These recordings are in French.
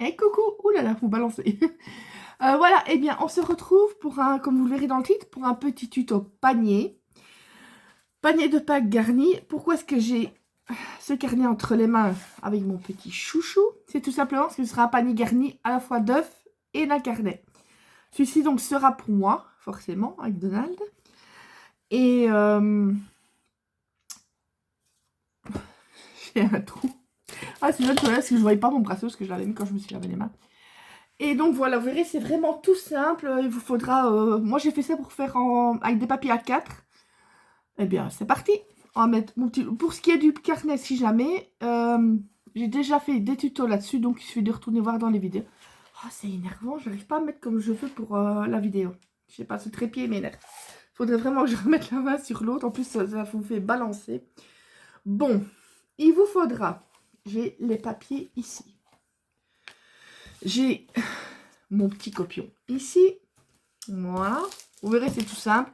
Eh coucou, oulala, vous balancez. Voilà, eh bien, on se retrouve pour un, comme vous le verrez dans le titre, pour un petit tuto panier. Panier de Pâques garni. Pourquoi est-ce que j'ai ce carnet entre les mains avec mon petit chouchou? C'est tout simplement parce que ce sera un panier garni à la fois d'œufs et d'un carnet. Celui-ci donc sera pour moi, forcément, avec Donald. Et j'ai un trou. Ah, c'est là parce que je ne voyais pas mon bracelet parce que je l'avais mis quand je me suis lavé les mains. Et donc voilà, vous verrez, c'est vraiment tout simple. Il vous faudra... moi, j'ai fait ça pour faire avec des papiers A4. Eh bien, c'est parti. On va mettre mon petit... Pour ce qui est du carnet, si jamais, j'ai déjà fait des tutos là-dessus. Donc, il suffit de retourner voir dans les vidéos. Oh, c'est énervant. J'arrive pas à mettre comme je veux pour la vidéo. Je sais pas, ce trépied m'énerve. Il faudrait vraiment que je remette la main sur l'autre. En plus, ça vous fait balancer. Bon, il vous faudra... J'ai les papiers ici. J'ai mon petit copion ici. Voilà. Vous verrez, c'est tout simple.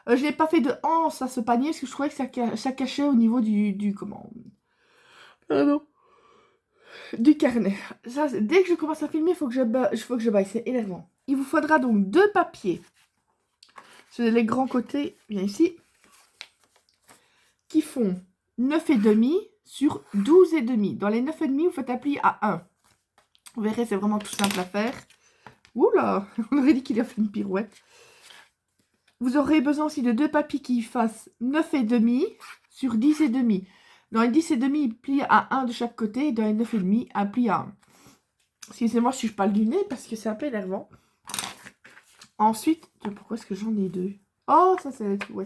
Je n'ai pas fait de anse à ce panier parce que je trouvais que ça cachait au niveau comment... Pardon. Du carnet. Ça, dès que je commence à filmer, il faut que je baille. C'est énervant. Il vous faudra donc deux papiers. Sur les grands côtés, bien ici. Qui font 9,5 sur 12,5. Dans les 9,5, vous faites applier à 1. Vous verrez, c'est vraiment tout simple à faire. Oula, on aurait dit qu'il a fait une pirouette. Vous aurez besoin aussi de deux papiers qui fassent 9,5 sur 10,5. Dans les 10,5, plie à 1 de chaque côté. Et dans les 9,5, un pli à 1. Excusez-moi si je parle du nez parce que c'est un peu énervant. Ensuite, pourquoi est-ce que j'en ai deux? Oh, ça c'est... Ouais,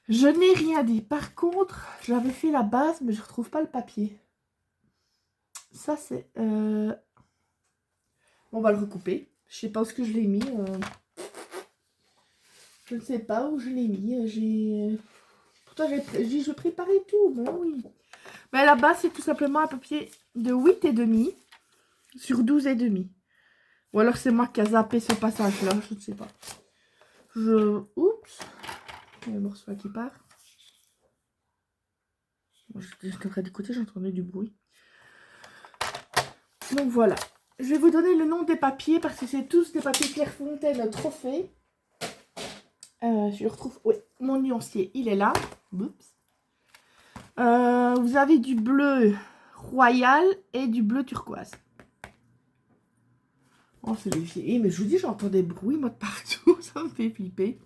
je n'ai rien dit. Par contre, j'avais fait la base, mais je ne retrouve pas le papier. Ça c'est... On va le recouper. Je ne sais pas où est-ce que je l'ai mis. Je ne sais pas où je l'ai mis. Pourtant, je préparais tout. Bon, oui. Mais la base, c'est tout simplement un papier de 8,5 sur 12,5. Ou alors c'est moi qui a zappé ce passage-là, je ne sais pas. Oups. Il y a le morceau qui part. Moi, je devrais du côté, j'entendais du bruit. Donc voilà. Je vais vous donner le nom des papiers parce que c'est tous des papiers Clairefontaine Trophée. Je retrouve... Oui, mon nuancier, il est là. Oups. Vous avez du bleu royal et du bleu turquoise. Oh, c'est léger. Mais je vous dis, j'entends des bruits, moi, de partout. Ça me fait flipper.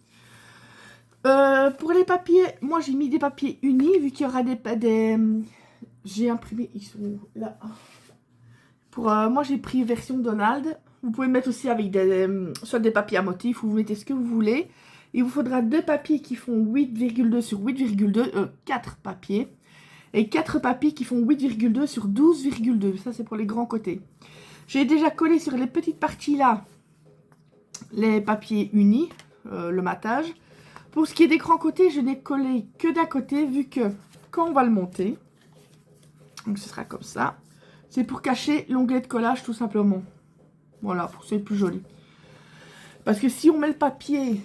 Pour les papiers, moi, j'ai mis des papiers unis, vu qu'il y aura des j'ai imprimé, ils sont là. Moi, j'ai pris version Donald. Vous pouvez mettre aussi avec soit des papiers à motifs, ou vous mettez ce que vous voulez. Il vous faudra deux papiers qui font 8,2 sur 8,2, 4 papiers. Et 4 papiers qui font 8,2 sur 12,2. Ça, c'est pour les grands côtés. J'ai déjà collé sur les petites parties là les papiers unis, le matage. Pour ce qui est des grands côtés, je n'ai collé que d'un côté, vu que quand on va le monter, donc ce sera comme ça, c'est pour cacher l'onglet de collage tout simplement. Voilà, pour que c'est plus joli. Parce que si on met le papier,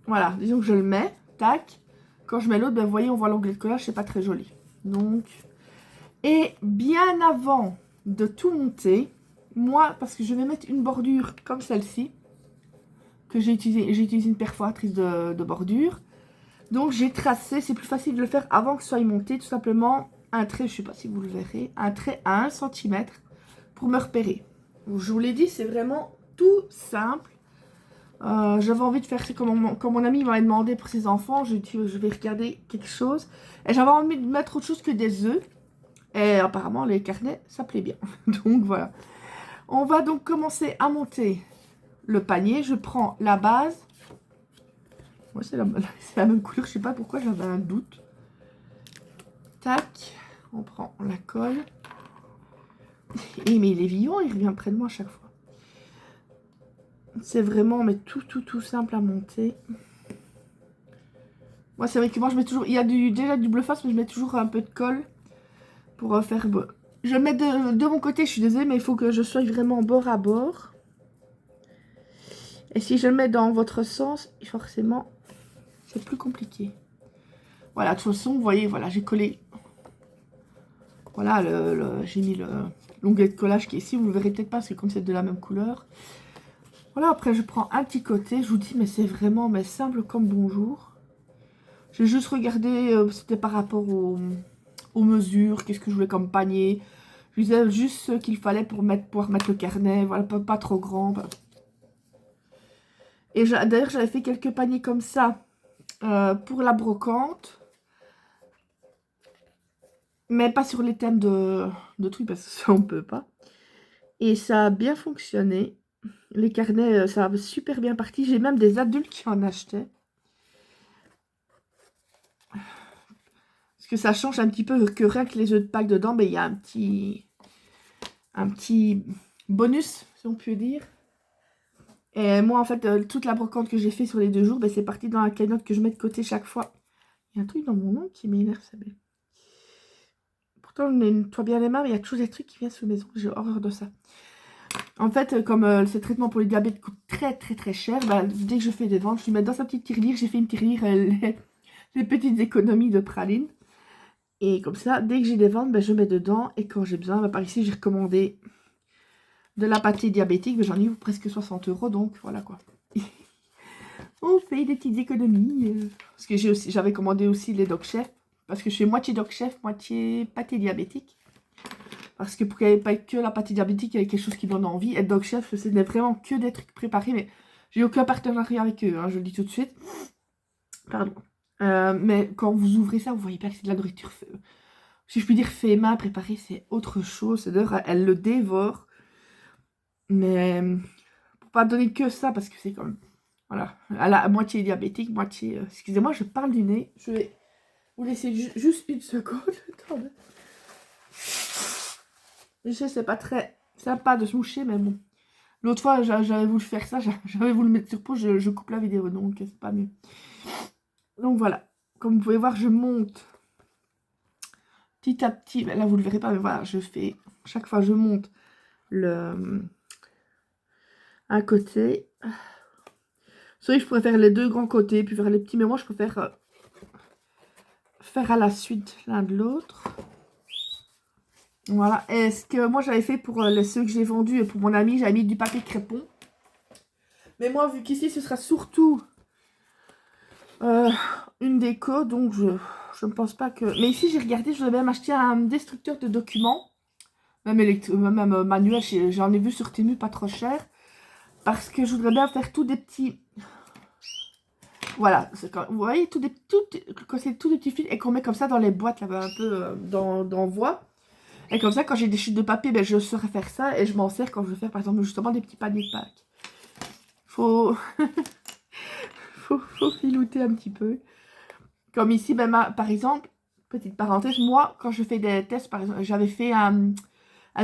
voilà, disons que je le mets, tac, quand je mets l'autre, ben vous voyez, on voit l'onglet de collage, c'est pas très joli. Donc, et bien avant de tout monter, moi, parce que je vais mettre une bordure comme celle-ci, que j'ai utilisé une perforatrice de bordure. Donc j'ai tracé, c'est plus facile de le faire avant que ce soit monté, tout simplement un trait, je ne sais pas si vous le verrez, un trait à 1 cm pour me repérer. Donc, je vous l'ai dit, c'est vraiment tout simple. J'avais envie de faire comme mon ami m'avait demandé pour ses enfants, je dit je vais regarder quelque chose. Et j'avais envie de mettre autre chose que des œufs. Et apparemment les carnets, ça plaît bien. Donc voilà. On va donc commencer à monter le panier. Je prends la base. Ouais, c'est la même couleur, je sais pas pourquoi j'avais un doute. Tac, on prend, on la colle. Et mais il est vivant, il revient près de moi à chaque fois. C'est vraiment mais tout simple à monter. Moi c'est vrai que moi je mets toujours, il y a déjà du bleu face, mais je mets toujours un peu de colle pour faire. Je mets de mon côté, je suis désolée, mais il faut que je sois vraiment bord à bord. Et si je le mets dans votre sens, forcément, c'est plus compliqué. Voilà, de toute façon, vous voyez, voilà, j'ai collé Voilà, j'ai mis l'onglet de collage qui est ici. Vous ne le verrez peut-être pas parce que comme c'est de la même couleur. Voilà, après je prends un petit côté. Je vous dis, mais c'est vraiment simple comme bonjour. J'ai juste regardé, c'était par rapport aux mesures, qu'est-ce que je voulais comme panier. Je disais juste ce qu'il fallait pour pouvoir mettre le carnet. Voilà, pas trop grand. Et d'ailleurs, j'avais fait quelques paniers comme ça pour la brocante. Mais pas sur les thèmes de trucs, parce que ça, on peut pas. Et ça a bien fonctionné. Les carnets, ça a super bien parti. J'ai même des adultes qui en achetaient. Parce que ça change un petit peu que rien que les œufs de Pâques dedans, il y a un petit bonus, si on peut dire. Et moi, en fait, toute la brocante que j'ai fait sur les 2 jours, c'est parti dans la cagnotte que je mets de côté chaque fois. Il y a un truc dans mon nom qui m'énerve, ça. Pourtant, je nettoie bien les mains, mais il y a toujours des trucs qui viennent sur mes ongles. J'ai horreur de ça. En fait, comme ces traitements pour les diabètes coûtent très cher, dès que je fais des ventes, je les mets dans sa petite tirelire. J'ai fait une tirelire, les petites économies de praline. Et comme ça, dès que j'ai des ventes, je mets dedans. Et quand j'ai besoin, par ici, j'ai recommandé de la pâtée diabétique. J'en ai eu presque 60 €, donc voilà quoi. On fait des petites économies. Parce que j'avais commandé aussi les Doc Chef. Parce que je fais moitié Doc Chef, moitié pâté diabétique. Parce que pour qu'il n'y ait pas que la pâté diabétique, il y avait quelque chose qui donne envie. Et Doc Chef, ce n'est vraiment que des trucs préparés. Mais j'ai aucun partenariat avec eux, hein, je le dis tout de suite. Pardon. Mais quand vous ouvrez ça, vous voyez pas que c'est de la nourriture, si je puis dire, fait main, préparée, c'est autre chose. C'est-à-dire, elle le dévore. Mais pour pas donner que ça, parce que c'est comme... Voilà, elle a moitié diabétique, moitié... excusez-moi, je parle du nez. Je vais vous laisser juste une seconde. Attendez. Je sais, c'est pas très sympa de se moucher, mais bon. L'autre fois, j'avais voulu faire ça, j'avais voulu mettre sur pause, je coupe la vidéo, donc c'est pas mieux. Donc voilà, comme vous pouvez voir, je monte petit à petit. Là, vous ne le verrez pas, mais voilà, je fais... Chaque fois, je monte un côté. Vous savez, je pourrais faire les 2 grands côtés, puis faire les petits, mais moi, je préfère faire à la suite l'un de l'autre. Voilà. Et ce que moi, j'avais fait pour ceux que j'ai vendus et pour mon ami, j'avais mis du papier crépon. Mais moi, vu qu'ici, ce sera surtout une déco, donc je ne pense pas que... Mais ici, j'ai regardé, je vais même acheter un destructeur de documents. Même manuel, j'en ai vu sur Temu, pas trop cher. Parce que je voudrais bien faire tous des petits... Voilà, vous voyez, quand c'est tous des petits fils et qu'on met comme ça dans les boîtes, là, un peu d'envoi. Et comme ça, quand j'ai des chutes de papier, je saurais faire ça et je m'en sers quand je veux faire, par exemple, justement des petits paniers de Pâques. Faut... faut filouter un petit peu. Comme ici, par exemple, petite parenthèse, moi, quand je fais des tests, par exemple, j'avais fait un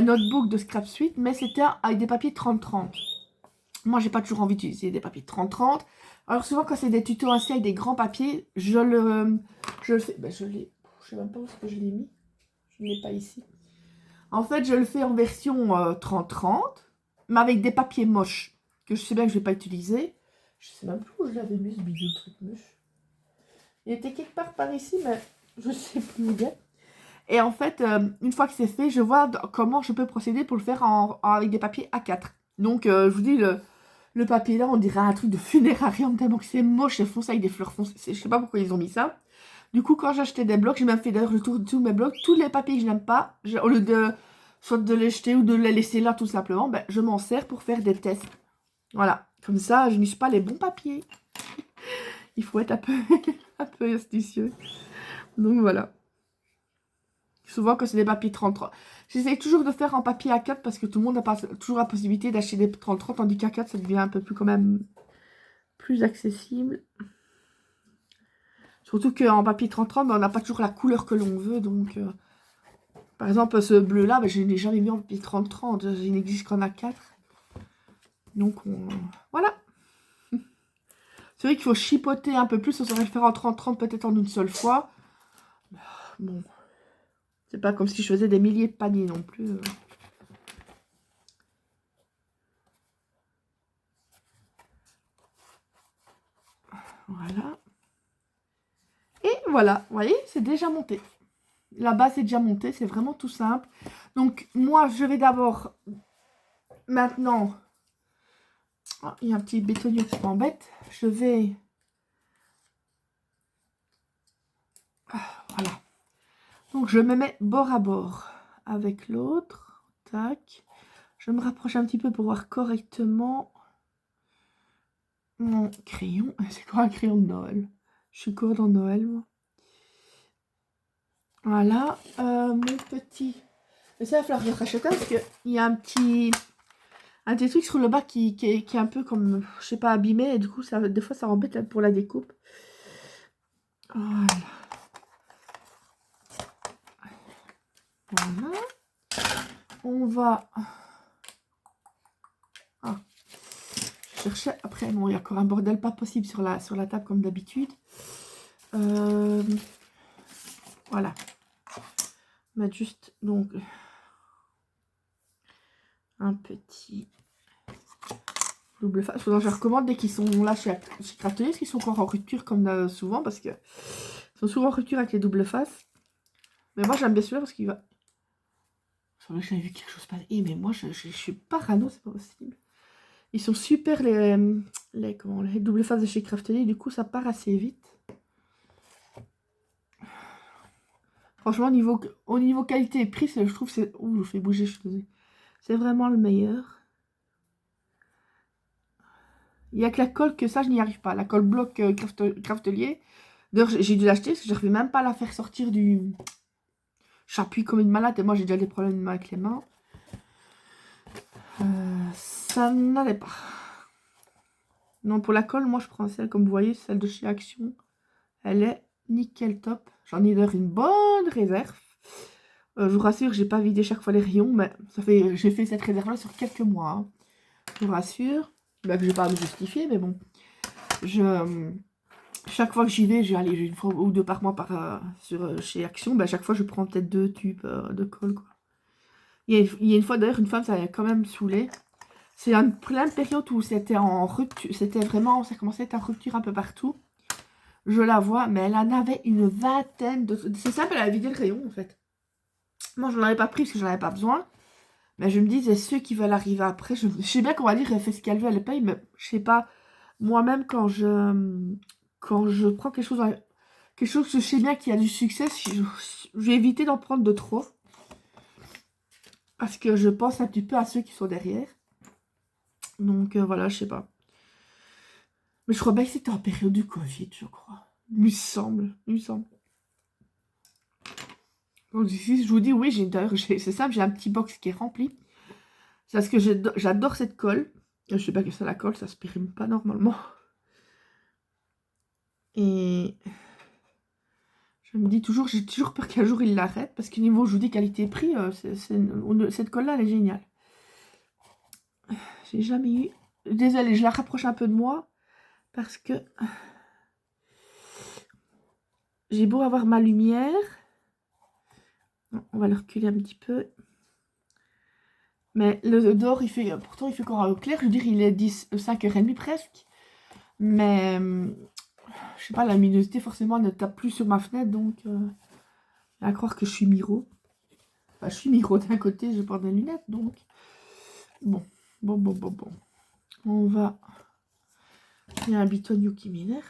notebook de Scrap Suite, mais c'était avec des papiers 30-30. Moi, j'ai pas toujours envie d'utiliser des papiers 30-30. Alors souvent, quand c'est des tutos ainsi avec des grands papiers, je le fais... je sais même pas où est-ce que je l'ai mis. Je ne l'ai pas ici. En fait, je le fais en version 30-30, mais avec des papiers moches, que je sais bien que je ne vais pas utiliser. Je sais même plus où je l'avais mis, ce bidou de truc moche. Il était quelque part par ici, mais je ne sais plus où il est. Et en fait, une fois que c'est fait, je vois comment je peux procéder pour le faire avec des papiers A4. Donc, je vous dis, le papier là, on dirait un truc de funérarium, tellement que c'est moche et foncé avec des fleurs foncées. Je sais pas pourquoi ils ont mis ça. Du coup, quand j'achetais des blocs, j'ai même fait d'ailleurs le tour de tous mes blocs. Tous les papiers que je n'aime pas, au lieu de soit de les jeter ou de les laisser là tout simplement, je m'en sers pour faire des tests. Voilà, comme ça, je n'use pas les bons papiers. Il faut être un peu astucieux. Donc voilà. Souvent, quand c'est des papiers 30-30. J'essaie toujours de faire en papier A4 parce que tout le monde n'a pas toujours la possibilité d'acheter des 30-30, tandis qu'A4, ça devient un peu plus quand même plus accessible. Surtout qu'en papier 30-30, on n'a pas toujours la couleur que l'on veut. Donc, par exemple, ce bleu-là, je ne l'ai jamais mis en papier 30-30. Il n'existe qu'en A4. Donc, voilà. C'est vrai qu'il faut chipoter un peu plus. On saurait le faire en 30-30 peut-être en une seule fois. Bon. C'est pas comme si je faisais des milliers de paniers non plus. Voilà. Et voilà, vous voyez, c'est déjà monté. La base est déjà montée, c'est vraiment tout simple. Donc, moi, je vais d'abord, maintenant, oh, il y a un petit bétonnier qui m'embête. Je vais, voilà. Donc, je me mets bord à bord avec l'autre. Tac. Je me rapproche un petit peu pour voir correctement mon crayon. C'est quoi un crayon de Noël? Je suis quoi dans Noël, moi? Voilà. Mon petit... Mais ça, il va falloir que je rachète un parce qu'il y a un petit truc sur le bas qui est un peu comme, je sais pas, abîmé. Et du coup, ça, des fois, ça embête pour la découpe. Voilà. Voilà. On va... Ah. Je cherchais... Après, bon, il y a encore un bordel pas possible sur la table comme d'habitude. Voilà. Mettre juste, donc... un petit... double face. Je recommande dès qu'ils sont là chez Crafterius, qu'ils sont encore en rupture comme souvent, parce que ils sont souvent en rupture avec les doubles faces. Mais moi j'aime bien celui-là parce qu'il va... J'avais vu quelque chose passer. Mais moi je suis parano, c'est pas possible. Ils sont super les doubles faces de chez Crafterius, du coup ça part assez vite. Franchement au niveau qualité et prix, je trouve c'est... Ouh, je fais bouger, je suis désolée. C'est vraiment le meilleur. Il n'y a que la colle que ça, je n'y arrive pas. La colle bloc Craftelier. D'ailleurs, j'ai dû l'acheter parce que je n'arrive même pas à la faire sortir du... J'appuie comme une malade et moi, j'ai déjà des problèmes avec les mains. Ça n'allait pas. Non, pour la colle, moi, je prends celle, comme vous voyez, celle de chez Action. Elle est nickel top. J'en ai d'ailleurs une bonne réserve. Je vous rassure, j'ai pas vidé chaque fois les rayons, mais j'ai fait cette réserve-là sur quelques mois. Hein. Je vous rassure. Bah, je vais pas me justifier, mais bon. Chaque fois que j'y vais, j'ai une fois ou deux par mois chez Action. Bah, chaque fois, je prends peut-être 2 tubes de colle. Quoi. Il y a une fois, d'ailleurs, une femme, ça avait quand même saoulé. C'est plein de période où c'était en rupture. C'était vraiment, ça commençait à être en rupture un peu partout. Je la vois, mais elle en avait une vingtaine de... C'est simple, elle a vidé le rayon, en fait. Moi, je n'en avais pas pris parce que j'en avais pas besoin. Mais je me disais, ceux qui veulent arriver après, je sais bien qu'on va dire, elle fait ce qu'elle veut, elle paye, mais je sais pas. Moi-même, quand je prends quelque chose que je sais bien qu'il y a du succès, je vais éviter d'en prendre de trop. Parce que je pense un petit peu à ceux qui sont derrière. Donc voilà, je sais pas. Mais je crois bien que c'était en période du Covid, je crois. Il me semble. Donc ici, je vous dis, oui, c'est simple, j'ai un petit box qui est rempli. C'est parce que j'adore cette colle. Je sais pas que ça la colle, ça se périme pas normalement. Et je me dis toujours, j'ai toujours peur qu'un jour il l'arrête. Parce que niveau, je vous dis, qualité-prix, cette colle-là, elle est géniale. J'ai jamais eu... Désolée, je la rapproche un peu de moi. Parce que... J'ai beau avoir ma lumière. On va le reculer un petit peu. Mais le dehors, pourtant, il fait encore clair. Je veux dire, il est 5h30 presque. Mais... je sais pas, la luminosité, forcément, ne tape plus sur ma fenêtre. Donc... à croire que je suis Miro. Enfin, je suis Miro d'un côté, je porte des lunettes. Donc... Bon. On va... Il y a un bitonio qui m'énerve.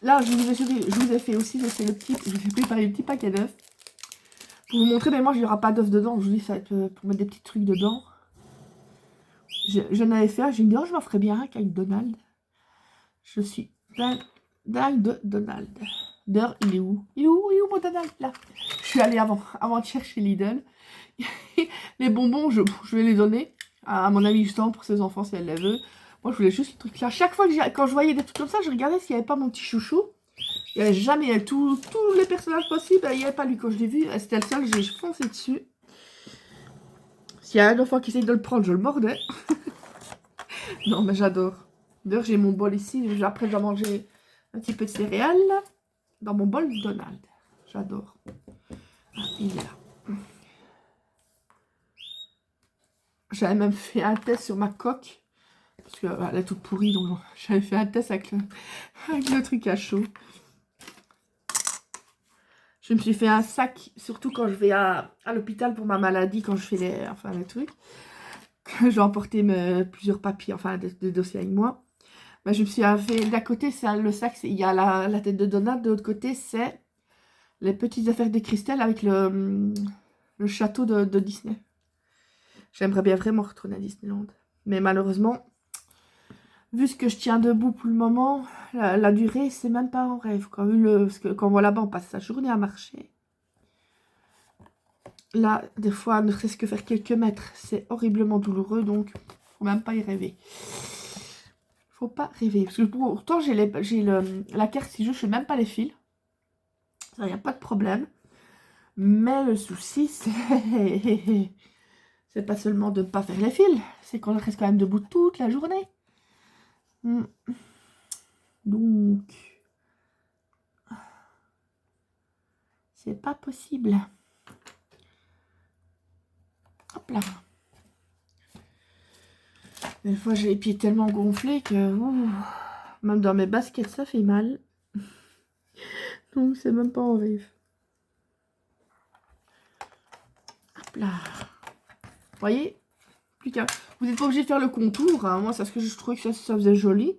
Là, je vous ai fait aussi, je vous ai préparé le petit paquet d'œufs. Pour vous montrer, mais moi, il n'y aura pas d'œufs dedans. Je vous dis, ça va être pour mettre des petits trucs dedans. Je n'avais fait un, j'ai dit, oh, je m'en ferais bien un avec Donald. Je suis dingue de Donald. D'ailleurs, il est où mon Donald, là? Je suis allée avant de chercher Lidl. Les bonbons, je vais les donner à mon amie justement pour ses enfants si elle les veut. Moi, je voulais juste le truc là. Chaque fois quand je voyais des trucs comme ça, je regardais s'il n'y avait pas mon petit chouchou. Il n'y avait jamais tous les personnages possibles. Il n'y avait pas lui quand je l'ai vu. C'était le seul, j'ai foncé dessus. S'il y a un enfant qui essaye de le prendre, je le mordais. Non, mais j'adore. D'ailleurs, j'ai mon bol ici. Après, je dois manger un petit peu de céréales dans mon bol Donald. J'adore. Ah, il est là. J'avais même fait un test sur ma coque. Parce qu'elle est toute pourrie, donc j'avais fait un test avec le truc à chaud. Je me suis fait un sac, surtout quand je vais à l'hôpital pour ma maladie, quand je fais les trucs. Que j'ai emporté plusieurs papiers, enfin des dossiers avec moi. Ben, je me suis fait, d'un côté, le sac, il y a la tête de Donald, de l'autre côté, c'est les petites affaires de cristal avec le château de Disney. J'aimerais bien vraiment retourner à Disneyland. Mais malheureusement, vu ce que je tiens debout pour le moment, la durée, c'est même pas en rêve. Quoi. Parce que quand on va là-bas, on passe sa journée à marcher. Là, des fois, ne serait-ce que faire quelques mètres, c'est horriblement douloureux, donc faut même pas y rêver. Faut pas rêver. Parce que pourtant, j'ai la carte si je fais même pas les fils. Ça, y a pas de problème. Mais le souci, c'est pas seulement de ne pas faire les fils, c'est qu'on reste quand même debout toute la journée. Donc, c'est pas possible. Hop là. Des fois, j'ai les pieds tellement gonflés que même dans mes baskets, ça fait mal. Donc, c'est même pas en rêve. Hop là. Vous voyez? Plus qu'un. Vous n'êtes pas obligé de faire le contour. Hein. Moi, c'est parce que je trouvais que ça faisait joli.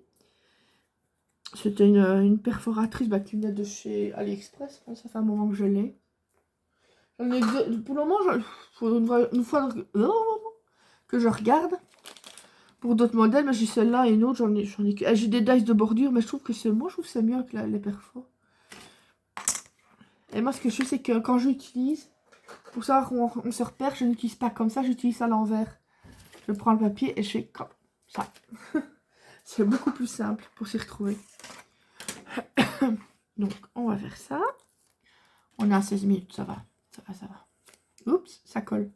C'était une perforatrice qui venait de chez AliExpress. Ça fait un moment que je l'ai. Pour le moment, une fois que je regarde. Pour d'autres modèles, mais j'ai celle-là et une autre. J'ai des dice de bordure, mais je trouve que c'est mieux que les perfos. Et moi, ce que je fais, c'est que quand j'utilise, pour savoir où on se repère, je n'utilise pas comme ça, j'utilise à l'envers. Je prends le papier et je fais comme ça. C'est beaucoup plus simple pour s'y retrouver. Donc, on va faire ça. On est à 16 minutes, ça va. Ça va. Oups, ça colle.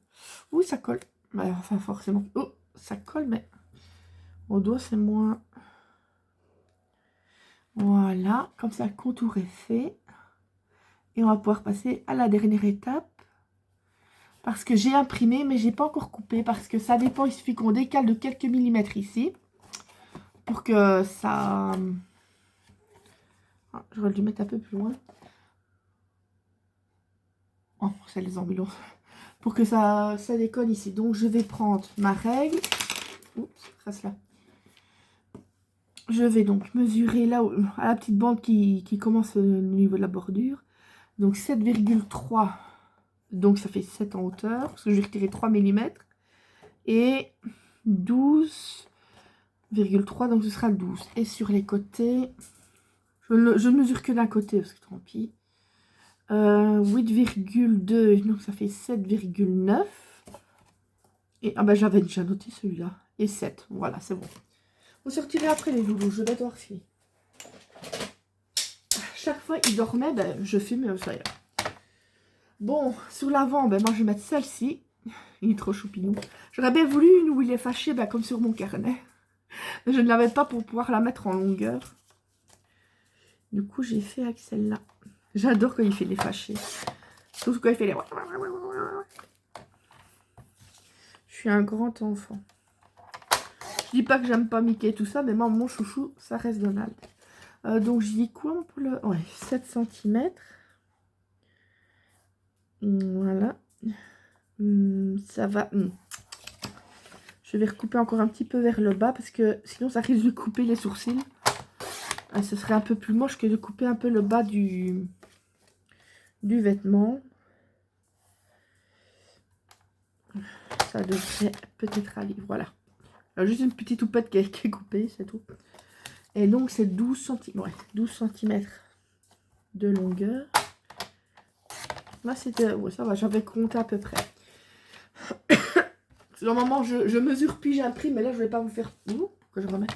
Oui, ça colle. Enfin, forcément. Oh, ça colle, mais au doigt, c'est moins. Voilà, comme ça, le contour est fait. Et on va pouvoir passer à la dernière étape. Parce que j'ai imprimé, mais j'ai pas encore coupé. Parce que ça dépend, il suffit qu'on décale de quelques millimètres ici. Pour que ça... Ah, j'aurais dû mettre un peu plus loin. Oh, c'est les ambulances. Pour que ça décolle ici. Donc, je vais prendre ma règle. Oups, reste là. Je vais donc mesurer là, à la petite bande qui commence au niveau de la bordure. Donc, 7,3. Donc, ça fait 7 en hauteur. Parce que je vais retirer 3 mm. Et 12,3. Donc, ce sera 12. Et sur les côtés, je ne mesure que d'un côté. Parce que tant pis. 8,2. Donc, ça fait 7,9. Et j'avais déjà noté celui-là. Et 7. Voilà, c'est bon. Vous sortirez après les loulous. Je vais devoir filer. Chaque fois, il dormait. Je filme. Ça y est. Bon, sur l'avant, moi je vais mettre celle-ci. Il est trop choupinou. J'aurais bien voulu une où il est fâché, comme sur mon carnet. Mais je ne l'avais pas pour pouvoir la mettre en longueur. Du coup, j'ai fait avec celle-là. J'adore quand il fait les fâchés. Sauf quand il fait les... Je suis un grand enfant. Je dis pas que j'aime pas Mickey et tout ça, mais moi, mon chouchou, ça reste Donald. Donc, je dis quoi pour le... Ouais, 7 cm. Voilà. Ça va. Je vais recouper encore un petit peu vers le bas parce que sinon ça risque de couper les sourcils. Ce serait un peu plus moche que de couper un peu le bas du vêtement. Ça devrait peut-être aller. Voilà. Alors, juste une petite houppette qui est coupée, c'est tout. Et donc c'est 12 cm. Ouais, 12 cm de longueur. Là c'était... Ouais, ça va, j'avais compté à peu près. Normalement, je mesure puis j'imprime, mais là, je ne vais pas vous faire... Pourquoi je remets?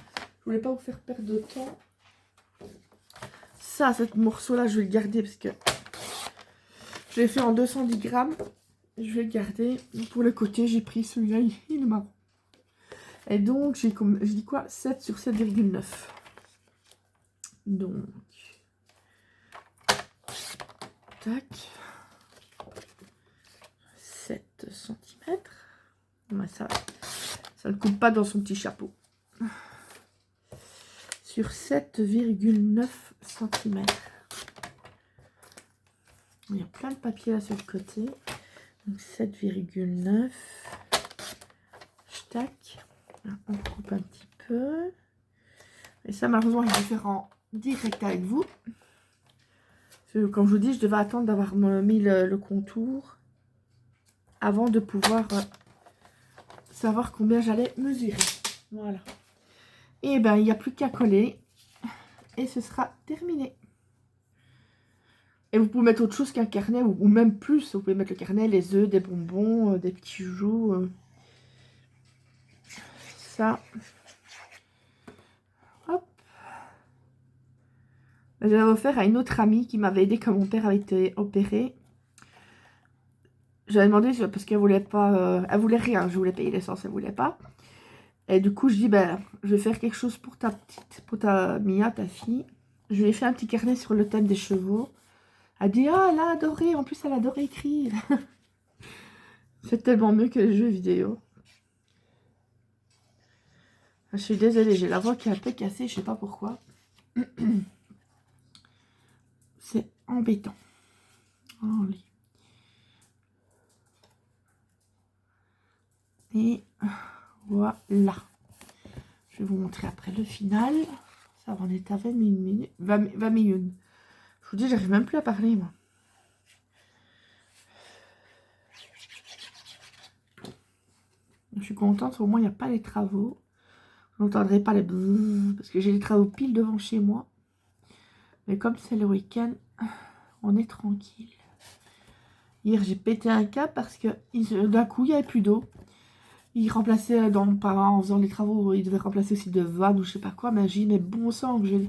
Je voulais pas vous faire perdre de temps. Ça, ce morceau-là, je vais le garder parce que je l'ai fait en 210 grammes. Je vais le garder. Pour le côté, j'ai pris celui-là, il est marron. Et donc, j'ai comme... Je dis quoi? 7 sur 7,9. Donc... Tac. 7 cm. Ça ne coupe pas dans son petit chapeau. Sur 7,9 cm. Il y a plein de papier là sur le côté. Donc 7,9. Tac. On coupe un petit peu. Et ça, malheureusement, je vais le faire en direct avec vous. Parce que, comme je vous dis, je devais attendre d'avoir mis le contour avant de pouvoir savoir combien j'allais mesurer. Voilà. Et ben, il n'y a plus qu'à coller. Et ce sera terminé. Et vous pouvez mettre autre chose qu'un carnet, ou même plus. Vous pouvez mettre le carnet, les œufs, des bonbons, des petits joujoux. Ça. Hop. J'avais offert à une autre amie qui m'avait aidé quand mon père avait été opéré. J'avais demandé parce qu'elle voulait pas... elle voulait rien, je voulais payer l'essence, elle voulait pas. Et du coup, je dis, ben, je vais faire quelque chose pour ta petite, pour ta Mia, ta fille. Je lui ai fait un petit carnet sur le thème des chevaux. Elle dit, ah, elle a adoré, en plus elle adore écrire. C'est tellement mieux que les jeux vidéo. Je suis désolée, j'ai la voix qui est un peu cassée, je sais pas pourquoi. C'est embêtant. Oh, oui. Et voilà. Je vais vous montrer après le final. Ça va en être à 20 minutes. 20 minutes. Je vous dis, j'arrive même plus à parler, moi. Je suis contente, au moins il n'y a pas les travaux. Vous n'entendrez pas les bzzz, parce que j'ai les travaux pile devant chez moi. Mais comme c'est le week-end, on est tranquille. Hier, j'ai pété un câble parce que d'un coup, il n'y avait plus d'eau. Il remplaçait, en faisant les travaux, il devait remplacer aussi de vannes ou je sais pas quoi. Mais j'ai dit, mais bon sang, je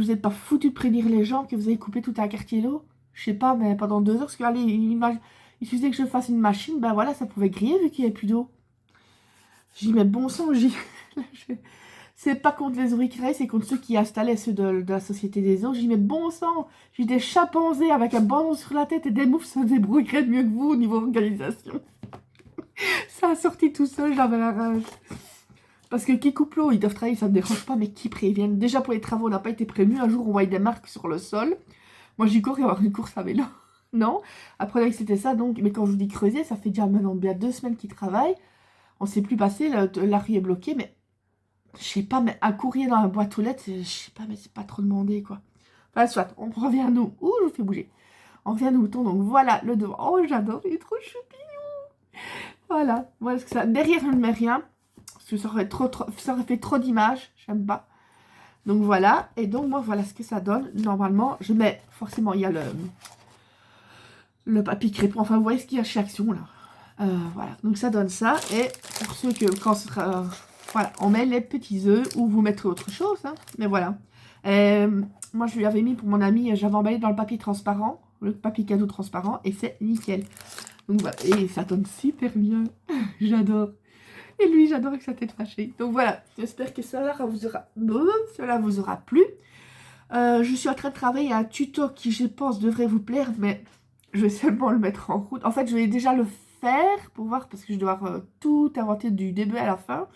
vous ai pas foutu de prévenir les gens que vous avez coupé tout un quartier d'eau. Je sais pas, mais pendant 2 heures, parce qu'il suffisait que je fasse une machine, ben voilà, ça pouvait griller vu qu'il n'y avait plus d'eau. J'ai dit, mais bon sang, c'est pas contre les ouvriers, c'est contre ceux qui installaient ceux de la Société des eaux. J'ai dit, mais bon sang, j'ai des chimpanzés avec un ballon sur la tête et des moufles se débrouilleraient mieux que vous au niveau organisation. Ça a sorti tout seul, j'avais la rage. Parce que qui coupe l'eau, ils doivent travailler, ça ne me dérange pas, mais qui préviennent. Déjà pour les travaux, on n'a pas été prévenu. Un jour, on voyait des marques sur le sol. Moi, j'y cours y avoir une course à vélo. Non. Après, c'était ça, donc. Mais quand je vous dis creuser, ça fait déjà maintenant bien 2 semaines qu'ils travaillent. On ne s'est plus passé, la rue est bloquée, mais je sais pas, mais un courrier dans la boîte aux lettres, je sais pas, mais c'est pas trop demandé, quoi. Enfin, soit, on revient à nous. Ouh, je vous fais bouger. On revient à nos moutons, donc voilà le devant. Oh, j'adore, il est trop choupi. Voilà, voilà ce que ça. Derrière, je ne mets rien. Parce que ça aurait fait trop d'images. J'aime pas. Donc voilà. Et donc, moi, voilà ce que ça donne. Normalement, je mets. Forcément, il y a le papier crépon. Enfin, vous voyez ce qu'il y a chez Action, là. Voilà. Donc, ça donne ça. Et pour ceux que, quand ce sera. Voilà, on met les petits œufs. Ou vous mettrez autre chose. Hein. Mais voilà. Moi, je lui avais mis pour mon ami. J'avais emballé dans le papier transparent. Le papier cadeau transparent. Et c'est nickel. Donc voilà, et ça donne super bien. J'adore. Et lui, j'adore avec sa tête fâchée. Donc voilà, j'espère que cela vous aura plu. Je suis en train de travailler à un tuto qui, je pense, devrait vous plaire, mais je vais seulement le mettre en route. En fait, je vais déjà le faire pour voir, parce que je dois tout inventer du début à la fin.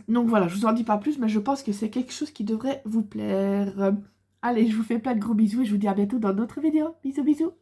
Donc voilà, je vous en dis pas plus, mais je pense que c'est quelque chose qui devrait vous plaire. Allez, je vous fais plein de gros bisous et je vous dis à bientôt dans d'autres vidéos. Bisous, bisous.